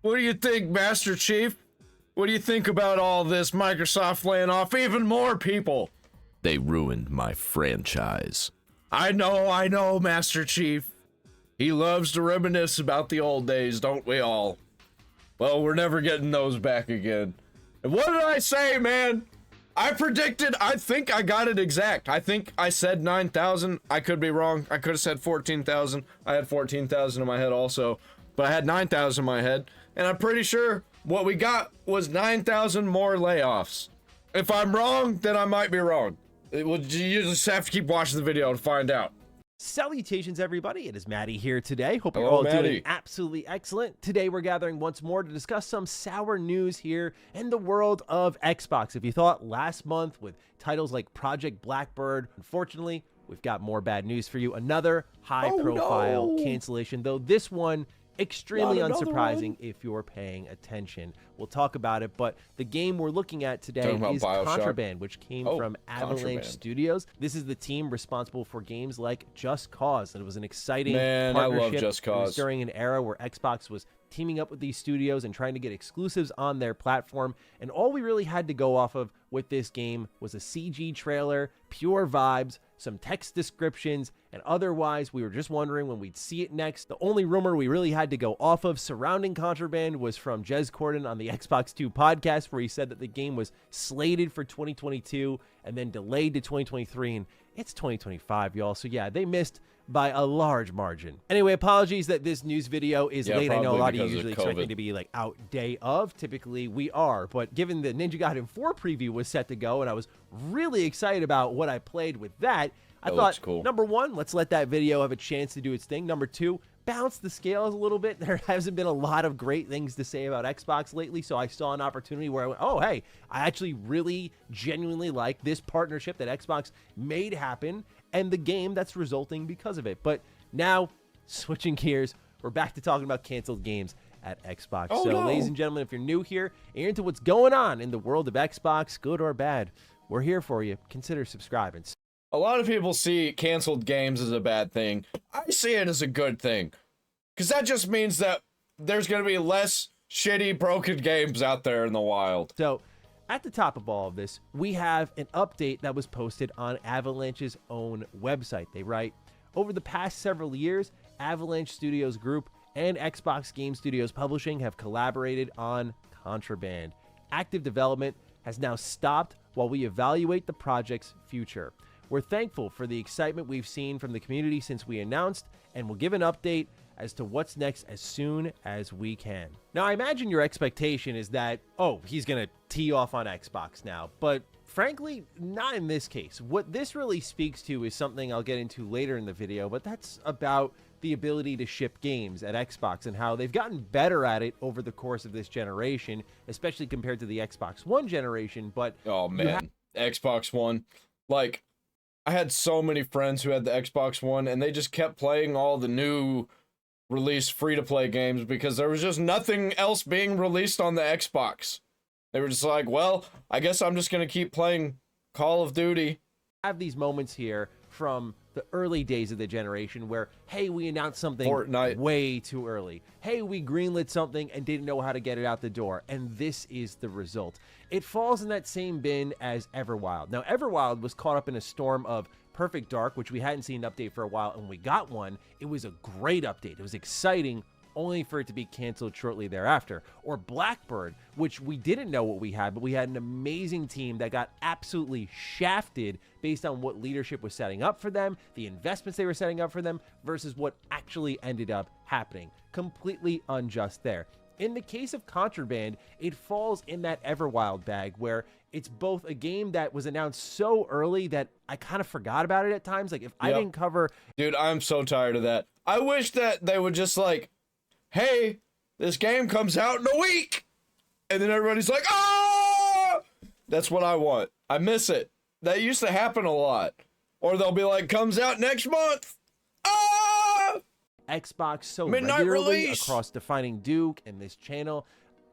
What do you think, Master Chief? What do you think about all this Microsoft laying off even more people? They ruined my franchise. I know, Master Chief. He loves to reminisce about the old days, don't we all? Well, we're never getting those back again. And what did I say, man? I think I got it exact. I think I said 9,000. I could be wrong. I could have said 14,000. I had 14,000 in my head also, but I had 9,000 in my head. And I'm pretty sure what we got was 9,000 more layoffs. If I'm wrong, then I might be wrong. You just have to keep watching the video to find out. Salutations, everybody. It is Matty here today. Hope you're Hello, all Matty. doing absolutely excellent. Today, we're gathering once more to discuss some sour news here in the world of Xbox. If you thought last month with titles like Project Blackbird, unfortunately, we've got more bad news for you. Another high-profile cancellation, though this one extremely unsurprising if you're paying attention. We'll talk about it, but the game we're looking at today is Contraband, which came from Avalanche Studios. This is the team responsible for games like Just Cause, and it was an exciting partnership. I love Just Cause. It was during an era where Xbox was teaming up with these studios and trying to get exclusives on their platform, and all we really had to go off of with this game was a CG trailer, pure vibes, some text descriptions, and otherwise we were just wondering when we'd see it next. The only rumor we really had to go off of surrounding Contraband was from Jez Corden on the Xbox 2 podcast, where he said that the game was slated for 2022 and then delayed to 2023, and it's 2025, y'all. So yeah, they missed by a large margin. Anyway, apologies that this news video is late. I know a lot of you usually expect me to be like out day of. Typically we are, but given the Ninja Gaiden 4 preview was set to go and I was really excited about what I played with that, I thought, number one, let's let that video have a chance to do its thing. Number two, balance the scales a little bit. There hasn't been a lot of great things to say about Xbox lately, so I saw an opportunity where I went, oh, hey, I actually really genuinely like this partnership that Xbox made happen and the game that's resulting because of it. But now, switching gears, we're back to talking about canceled games at Xbox. Ladies and gentlemen, if you're new here and you're into what's going on in the world of Xbox, good or bad, we're here for you. Consider subscribing. A lot of people see canceled games as a bad thing. I see it as a good thing. Because that just means that there's going to be less shitty, broken games out there in the wild. So, at the top of all of this, we have an update that was posted on Avalanche's own website. They write, over the past several years, Avalanche Studios Group and Xbox Game Studios Publishing have collaborated on Contraband. Active development has now stopped while we evaluate the project's future. We're thankful for the excitement we've seen from the community since we announced, and we'll give an update as to what's next as soon as we can. Now, I imagine your expectation is that, oh, he's going to tee off on Xbox now, but frankly, not in this case. What this really speaks to is something I'll get into later in the video, but that's about the ability to ship games at Xbox and how they've gotten better at it over the course of this generation, especially compared to the Xbox One generation. But oh man, Xbox One, like, I had so many friends who had the Xbox One and they just kept playing all the new release free-to-play games because there was just nothing else being released on the Xbox. They were just like, well, I guess I'm just gonna keep playing Call of Duty. I have these moments here from the early days of the generation where, hey, we announced something way too early. Hey, we greenlit something and didn't know how to get it out the door. And this is the result. It falls in that same bin as Everwild. Now, Everwild was caught up in a storm of Perfect Dark, which we hadn't seen an update for a while, and we got one. It was a great update. It was exciting, only for it to be canceled shortly thereafter. Or Blackbird, which we didn't know what we had, but we had an amazing team that got absolutely shafted based on what leadership was setting up for them, the investments they were setting up for them, versus what actually ended up happening. Completely unjust there. In the case of Contraband, it falls in that Everwild bag where it's both a game that was announced so early that I kind of forgot about it at times. Like, if I didn't cover... Dude, I'm so tired of that. I wish that they would just like, hey, this game comes out in a week. And then everybody's like, ah! That's what I want. I miss it. That used to happen a lot. Or they'll be like, comes out next month. Ah! Xbox so Midnight regularly release across Defining Duke and this channel,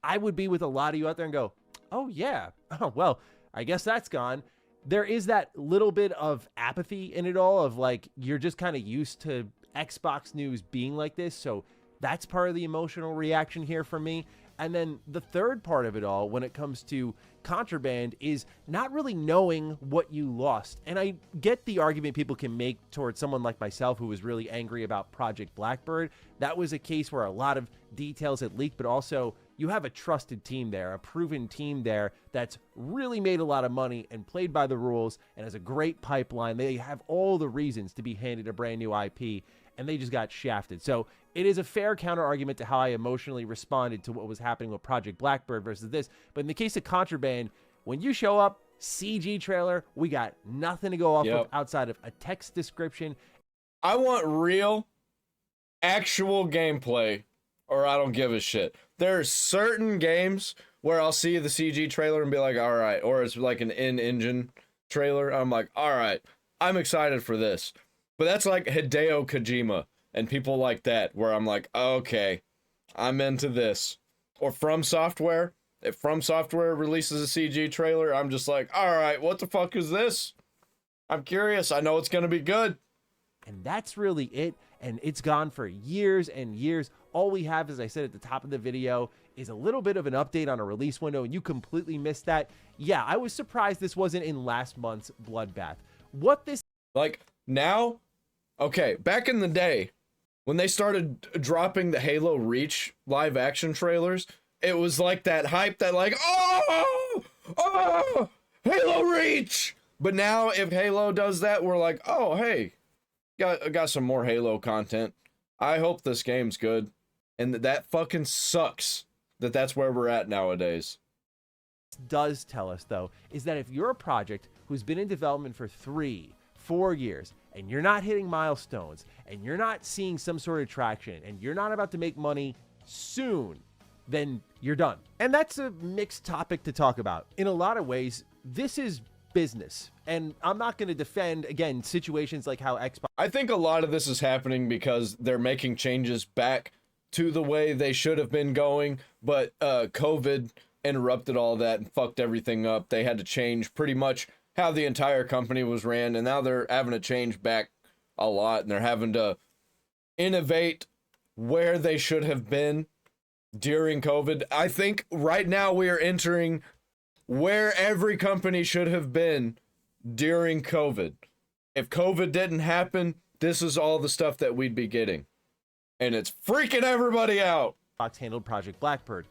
I would be with a lot of you out there and go, oh yeah, oh well, I guess that's gone. There is that little bit of apathy in it all of like, you're just kind of used to Xbox news being like this, so that's part of the emotional reaction here for me. And then the third part of it all, when it comes to Contraband, is not really knowing what you lost. And I get the argument people can make towards someone like myself who was really angry about Project Blackbird. That was a case where a lot of details had leaked, but also you have a trusted team there, a proven team there that's really made a lot of money and played by the rules and has a great pipeline. They have all the reasons to be handed a brand new IP, and they just got shafted. So it is a fair counter argument to how I emotionally responded to what was happening with Project Blackbird versus this. But in the case of Contraband, when you show up, CG trailer, we got nothing to go off of outside of a text description. I want real, actual gameplay, or I don't give a shit. There are certain games where I'll see the CG trailer and be like, all right, or it's like an in-engine trailer. I'm like, all right, I'm excited for this. But that's like Hideo Kojima and people like that, where I'm like, okay, I'm into this. Or From Software. If From Software releases a CG trailer, I'm just like, all right, what the fuck is this? I'm curious. I know it's going to be good. And that's really it. And it's gone for years and years. All we have, as I said at the top of the video, is a little bit of an update on a release window, and you completely missed that. Yeah, I was surprised this wasn't in last month's Bloodbath. What this... Like, now... Okay, back in the day, when they started dropping the Halo Reach live-action trailers, it was like that hype that like, oh, Halo Reach! But now, if Halo does that, we're like, oh, hey, got some more Halo content. I hope this game's good. And that fucking sucks that that's where we're at nowadays. Does tell us, though, is that if you're a project who's been in development for 3-4 years, and you're not hitting milestones, and you're not seeing some sort of traction, and you're not about to make money soon, then you're done. And that's a mixed topic to talk about. In a lot of ways, this is business. And I'm not going to defend, again, situations like how Xbox... I think a lot of this is happening because they're making changes back to the way they should have been going, but COVID interrupted all that and fucked everything up. They had to change pretty much how the entire company was ran, and now they're having to change back a lot, and they're having to innovate where they should have been during COVID. I think right now we are entering where every company should have been during COVID. If COVID didn't happen, this is all the stuff that we'd be getting. And it's freaking everybody out. Xbox handled Project Blackbird.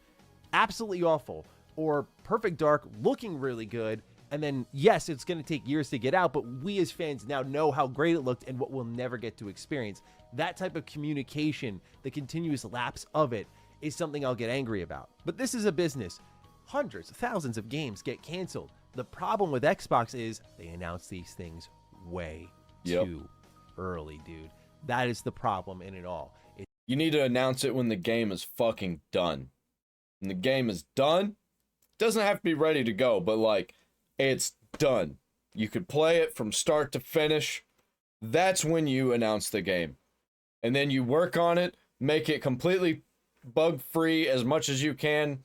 Absolutely awful. Or Perfect Dark looking really good. And then, yes, it's going to take years to get out, but we as fans now know how great it looked and what we'll never get to experience. That type of communication, the continuous lapse of it, is something I'll get angry about. But this is a business. Hundreds, thousands of games get canceled. The problem with Xbox is they announce these things way too early, dude. That is the problem in it all. You need to announce it when the game is fucking done. When the game is done, it doesn't have to be ready to go, but like, it's done. You could play it from start to finish. That's when you announce the game. And then you work on it, make it completely bug-free as much as you can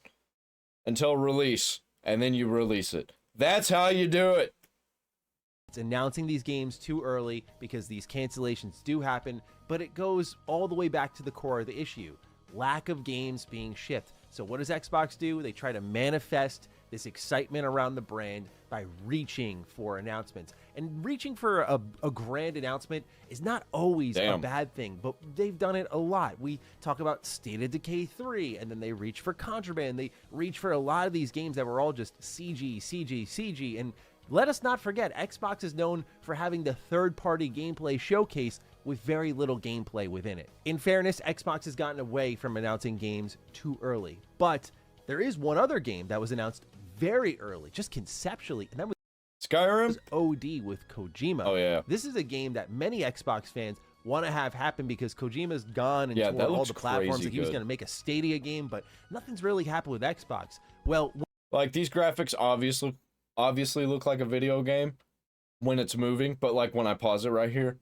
until release. And then you release it. That's how you do it. It's announcing these games too early because these cancellations do happen, but it goes all the way back to the core of the issue. Lack of games being shipped. So what does Xbox do? They try to manifest this excitement around the brand by reaching for announcements. And reaching for a grand announcement is not always a bad thing, but they've done it a lot. We talk about State of Decay 3, and then they reach for Contraband. They reach for a lot of these games that were all just CG, CG, CG. And let us not forget, Xbox is known for having the third-party gameplay showcase with very little gameplay within it. In fairness, Xbox has gotten away from announcing games too early. But there is one other game that was announced very early, just conceptually, and that was Skyrim? OD with Kojima. Oh, yeah. This is a game that many Xbox fans want to have happen because Kojima's gone and toured all the platforms. Like he was going to make a Stadia game, but nothing's really happened with Xbox. Well, like these graphics obviously look like a video game when it's moving, but like when I pause it right here,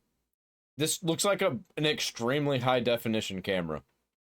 this looks like an extremely high definition camera.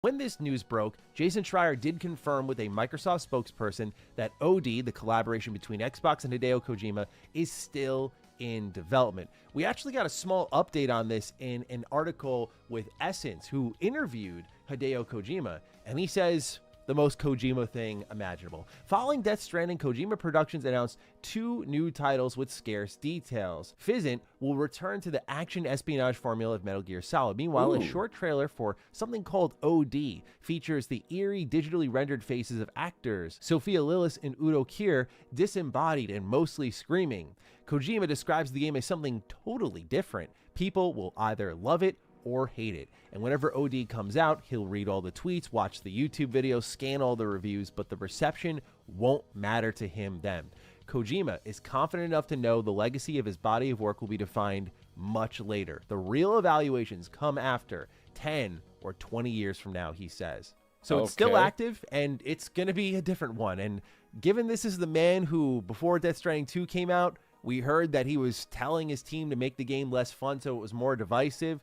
When this news broke, Jason Schreier did confirm with a Microsoft spokesperson that OD, the collaboration between Xbox and Hideo Kojima, is still in development. We actually got a small update on this in an article with Essence, who interviewed Hideo Kojima, and he says the most Kojima thing imaginable. Following Death Stranding, Kojima Productions announced 2 new titles with scarce details. Physint will return to the action espionage formula of Metal Gear Solid. Meanwhile, a short trailer for something called OD features the eerie, digitally rendered faces of actors Sophia Lillis and Udo Kier, disembodied and mostly screaming. Kojima describes the game as something totally different. People will either love it or hate it. And whenever OD comes out, he'll read all the tweets, watch the YouTube videos, scan all the reviews, but the reception won't matter to him then. Kojima is confident enough to know the legacy of his body of work will be defined much later. The real evaluations come after 10 or 20 years from now, he says. So it's still active, and it's going to be a different one. And given this is the man who, before Death Stranding 2 came out, we heard that he was telling his team to make the game less fun so it was more divisive.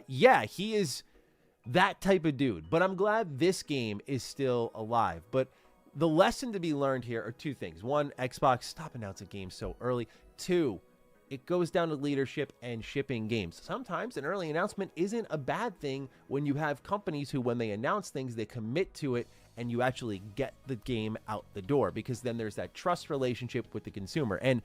Yeah, he is that type of dude, but I'm glad this game is still alive. But the lesson to be learned here are 2 things. 1, Xbox, stop announcing games so early. 2, it goes down to leadership and shipping games. Sometimes an early announcement isn't a bad thing when you have companies who, when they announce things, they commit to it and you actually get the game out the door, because then there's that trust relationship with the consumer. And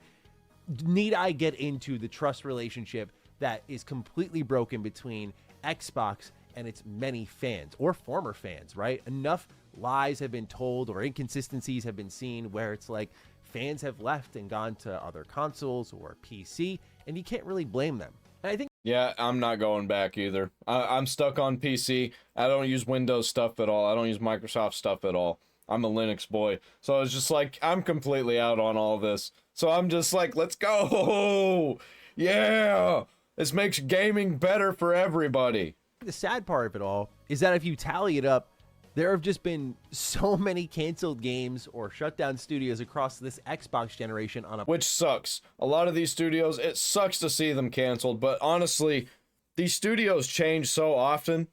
need I get into the trust relationship that is completely broken between Xbox and its many fans or former fans, right? Enough lies have been told or inconsistencies have been seen where it's like fans have left and gone to other consoles or PC, and you can't really blame them. And I think, yeah, I'm not going back either. I'm stuck on PC. I don't use Windows stuff at all. I don't use Microsoft stuff at all. I'm a Linux boy. So it's just like, I'm completely out on all this. So I'm just like, let's go. Yeah. This makes gaming better for everybody. the sad part of it all is that if you tally it up, there have just been so many canceled games or shut down studios across this Xbox generation on a... Which sucks. A lot of these studios, it sucks to see them canceled, but honestly, these studios change so often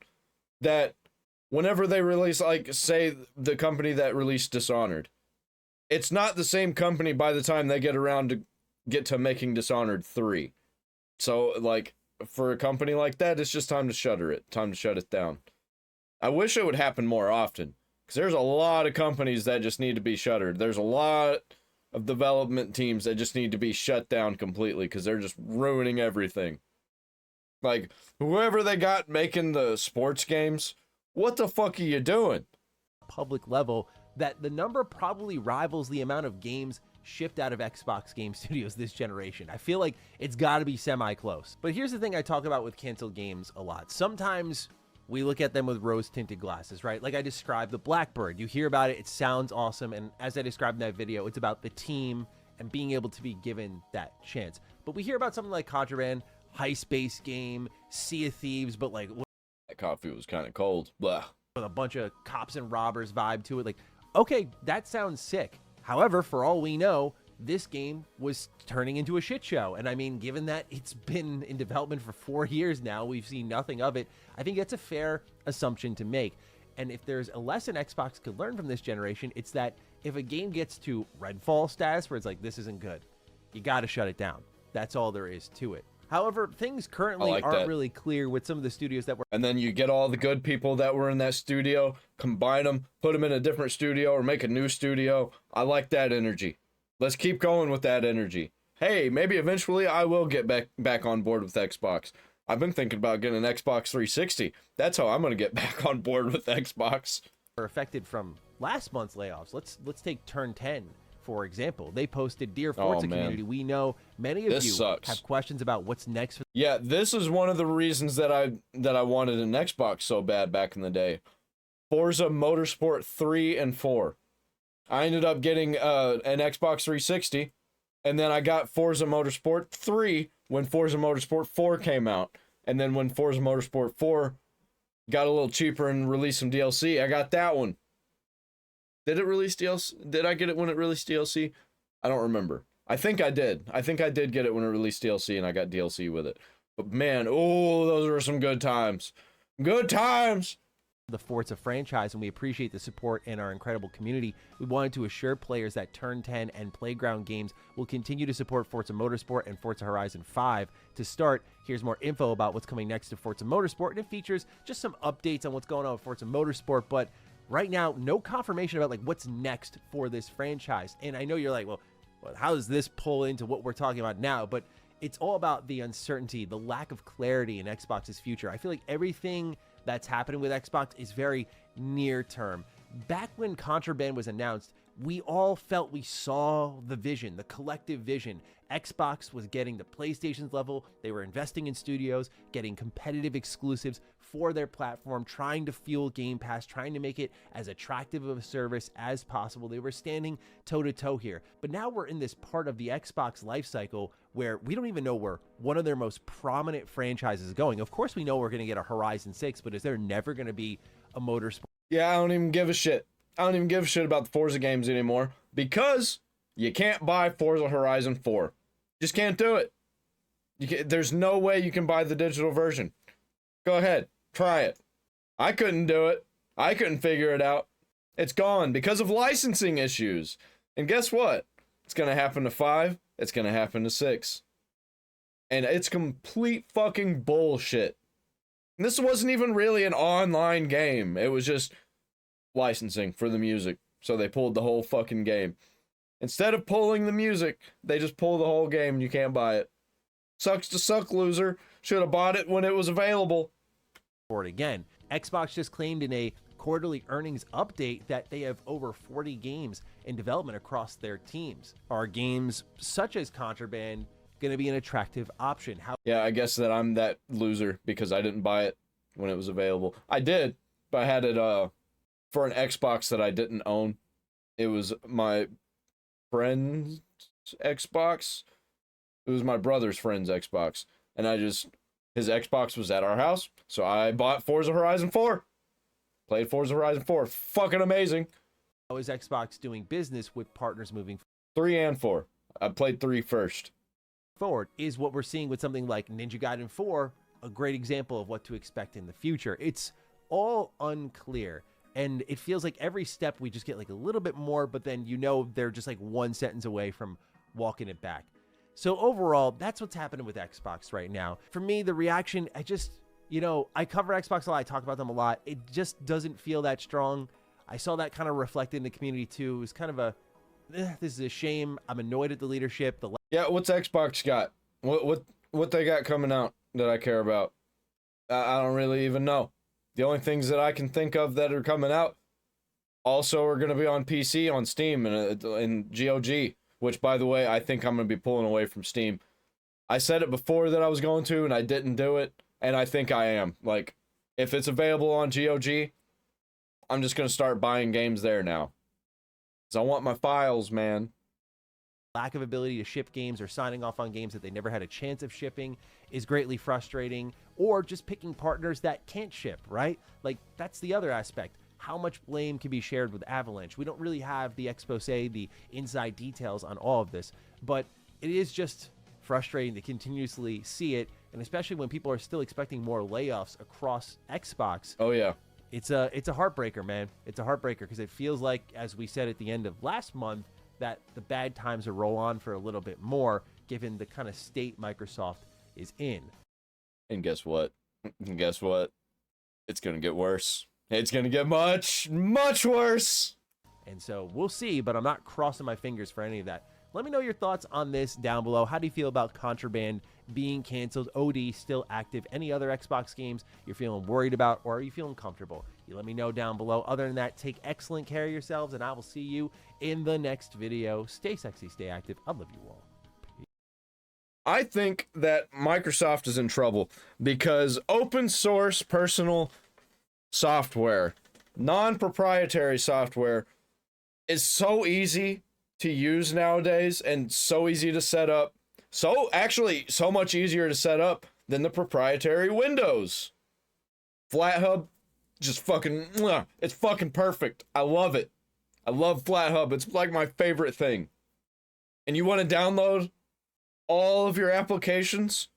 that whenever they release, like, say, the company that released Dishonored, it's not the same company by the time they get around to making Dishonored 3. So, like, for a company like that, it's just time to shutter it. Time to shut it down. I wish it would happen more often, because there's a lot of companies that just need to be shuttered. There's a lot of development teams that just need to be shut down completely, because they're just ruining everything. Like, whoever they got making the sports games, what the fuck are you doing? Public level, that the number probably rivals the amount of games shipped out of Xbox Game Studios this generation. I feel like it's got to be semi-close. But here's the thing I talk about with canceled games a lot. Sometimes we look at them with rose-tinted glasses, right? Like I described the Blackbird. You hear about it, it sounds awesome, and as I described in that video, it's about the team and being able to be given that chance. But we hear about something like Contraband, heist-based game, Sea of Thieves, but like... That coffee was kind of cold. Blah. With a bunch of cops and robbers vibe to it. Like, okay, that sounds sick. However, for all we know, this game was turning into a shit show. And I mean, given that it's been in development for 4 years now, we've seen nothing of it. I think that's a fair assumption to make. And if there's a lesson Xbox could learn from this generation, it's that if a game gets to Redfall status, where it's like, this isn't good, you got to shut it down. That's all there is to it. However, things currently aren't really clear with some of the studios that were... And then you get all the good people that were in that studio, combine them, put them in a different studio, or make a new studio. I like that energy. Let's keep going with that energy. Hey, maybe eventually I will get back on board with Xbox. I've been thinking about getting an Xbox 360. That's how I'm going to get back on board with Xbox. Are affected from last month's layoffs. Let's take Turn 10. For example, they posted, "Dear Forza community, we know many of you have questions about what's next." Yeah, this is one of the reasons that I wanted an Xbox so bad back in the day. Forza Motorsport 3 and 4. I ended up getting an Xbox 360, and then I got Forza Motorsport 3 when Forza Motorsport 4 came out. And then when Forza Motorsport 4 got a little cheaper and released some DLC, I got that one. Did it release DLC? Did I get it when it released DLC? I don't remember. I think I did. I think I did get it when it released DLC, and I got DLC with it. But man, oh, those were some good times. Good times! The Forza franchise, and we appreciate the support in our incredible community. We wanted to assure players that Turn 10 and Playground Games will continue to support Forza Motorsport and Forza Horizon 5. To start, here's more info about what's coming next to Forza Motorsport, and it features just some updates on what's going on with Forza Motorsport, but right now, no confirmation about like what's next for this franchise. And I know you're like, well, how does this pull into what we're talking about now? But it's all about the uncertainty, the lack of clarity in Xbox's future. I feel like everything that's happening with Xbox is very near term. Back when Contraband was announced, we all felt we saw the vision, the collective vision. Xbox was getting to PlayStation's level. They were investing in studios, getting competitive exclusives for their platform, trying to fuel Game Pass, trying to make it as attractive of a service as possible. They were standing toe-to-toe here. But now we're in this part of the Xbox life cycle where we don't even know where one of their most prominent franchises is going. Of course, we know we're going to get a Horizon 6, but is there never going to be a motorsport? Yeah, I don't even give a shit. I don't even give a shit about the Forza games anymore because you can't buy Forza Horizon 4. Just can't do it. There's no way you can buy the digital version. Go ahead, try it. I couldn't do it. I couldn't figure it out. It's gone because of licensing issues. And guess what? It's going to happen to 5. It's going to happen to 6. And it's complete fucking bullshit. And this wasn't even really an online game. It was just licensing for the music. So they pulled the whole fucking game. Instead of pulling the music, they just pull the whole game and you can't buy it. Sucks to suck, loser. Should have bought it when it was available. For it again, Xbox just claimed in a quarterly earnings update that they have over 40 games in development across their teams. Are games such as Contraband going to be an attractive option? Yeah, I guess that I'm that loser because I didn't buy it when it was available. I did, but I had it for an Xbox that I didn't own. It was my friend's Xbox. It was my brother's friend's Xbox. And his Xbox was at our house. So I bought Forza Horizon 4. Played Forza Horizon 4. Fucking amazing. How is Xbox doing business with partners moving 3 and 4. I played 3 first. forward? Is what we're seeing with something like Ninja Gaiden 4 a great example of what to expect in the future? It's all unclear. And it feels like every step we just get like a little bit more, but then they're just like one sentence away from walking it back. So overall, that's what's happening with Xbox right now. For me, the reaction, I cover Xbox a lot. I talk about them a lot. It just doesn't feel that strong. I saw that kind of reflected in the community too. It was kind of this is a shame. I'm annoyed at the leadership. Yeah, what's Xbox got? What they got coming out that I care about? I don't really even know. The only things that I can think of that are coming out also are going to be on PC, on Steam, and GOG, which, by the way, I think I'm going to be pulling away from Steam. I said it before that I was going to, and I didn't do it, and I think I am. Like, if it's available on GOG, I'm just going to start buying games there now. Because I want my files, man. Lack of ability to ship games or signing off on games that they never had a chance of shipping is greatly frustrating, or just picking partners that can't ship, right? Like, that's the other aspect. How much blame can be shared with Avalanche? We don't really have the expose, the inside details on all of this, but it is just frustrating to continuously see it, and especially when people are still expecting more layoffs across Xbox. Oh, yeah. It's a heartbreaker, man. It's a heartbreaker because it feels like, as we said at the end of last month, that the bad times will roll on for a little bit more, given the kind of state Microsoft is in. And guess what? It's going to get worse. It's going to get much, much worse. And so we'll see, but I'm not crossing my fingers for any of that. Let me know your thoughts on this down below. How do you feel about Contraband being canceled? OD still active? Any other Xbox games you're feeling worried about, or are you feeling comfortable? You let me know down below. Other than that, take excellent care of yourselves, and I will see you in the next video. Stay sexy, stay active. I love you all. I think that Microsoft is in trouble because open source personal software, non-proprietary software, is so easy to use nowadays and so easy to set up. So much easier to set up than the proprietary Windows. FlatHub, just fucking, it's fucking perfect. I love it. I love FlatHub. It's like my favorite thing. And you want to download all of your applications,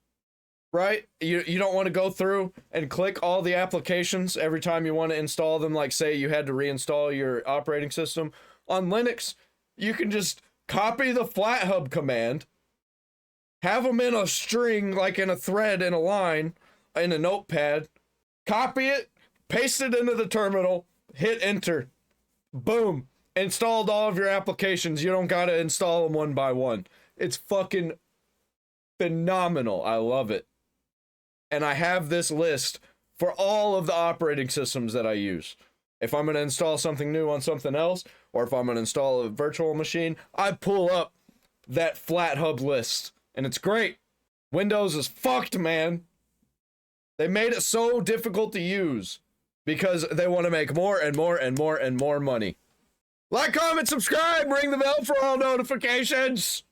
right? You don't want to go through and click all the applications every time you want to install them. Like, say you had to reinstall your operating system. On Linux, you can just copy the FlatHub command, have them in a string, like in a thread, in a line, in a notepad, copy it, paste it into the terminal, hit enter, boom, installed all of your applications. You don't gotta install them one by one. It's fucking phenomenal. I love it. And I have this list for all of the operating systems that I use. If I'm gonna install something new on something else, or if I'm gonna install a virtual machine, I pull up that FlatHub list, and it's great. Windows is fucked, man. They made it so difficult to use because they want to make more and more and more and more money. Like, comment, subscribe, ring the bell for all notifications.